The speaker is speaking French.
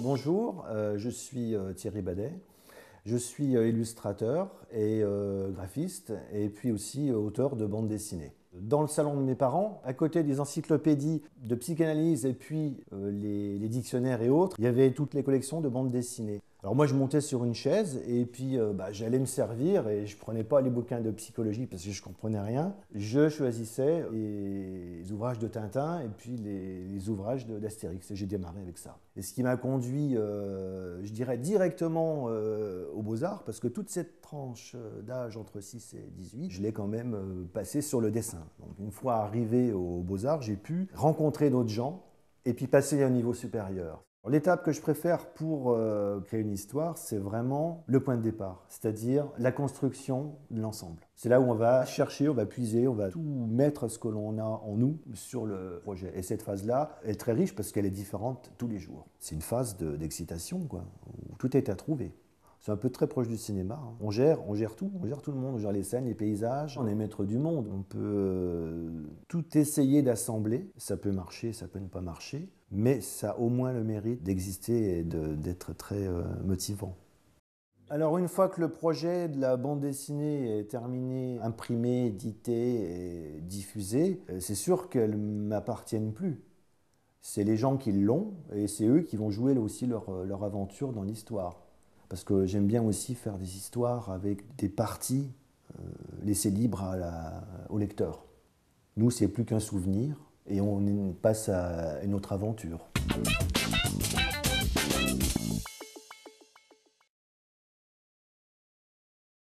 Bonjour, je suis Thierry Badet. Je suis illustrateur et graphiste et puis aussi auteur de bande dessinée. Dans le salon de mes parents, à côté des encyclopédies de psychanalyse et puis les dictionnaires et autres, il y avait toutes les collections de bandes dessinées. Alors moi je montais sur une chaise et puis j'allais me servir et je prenais pas les bouquins de psychologie parce que je comprenais rien. Je choisissais les ouvrages de Tintin et puis les ouvrages d'Astérix et j'ai démarré avec ça. Et ce qui m'a conduit, je dirais, directement aux Beaux-Arts, parce que toute cette tranche d'âge entre 6 et 18, je l'ai quand même passé sur le dessin. Donc une fois arrivé aux Beaux-Arts, j'ai pu rencontrer d'autres gens et puis passer à un niveau supérieur. L'étape que je préfère pour créer une histoire, c'est vraiment le point de départ, c'est-à-dire la construction de l'ensemble. C'est là où on va chercher, on va puiser, on va tout mettre ce que l'on a en nous sur le projet. Et cette phase-là est très riche parce qu'elle est différente tous les jours. C'est une phase d'excitation, quoi, où tout est à trouver. C'est un peu très proche du cinéma. Hein. On gère tout le monde, on gère les scènes, les paysages, on est maître du monde. On peut tout essayer d'assembler, ça peut marcher, ça peut ne pas marcher, mais ça a au moins le mérite d'exister et d'être très motivant. Alors une fois que le projet de la bande dessinée est terminé, imprimé, édité et diffusé, c'est sûr qu'elle ne m'appartiennent plus. C'est les gens qui l'ont et c'est eux qui vont jouer aussi leur aventure dans l'histoire. Parce que j'aime bien aussi faire des histoires avec des parties laissées libres au lecteur. Nous, c'est plus qu'un souvenir et on passe à une autre aventure.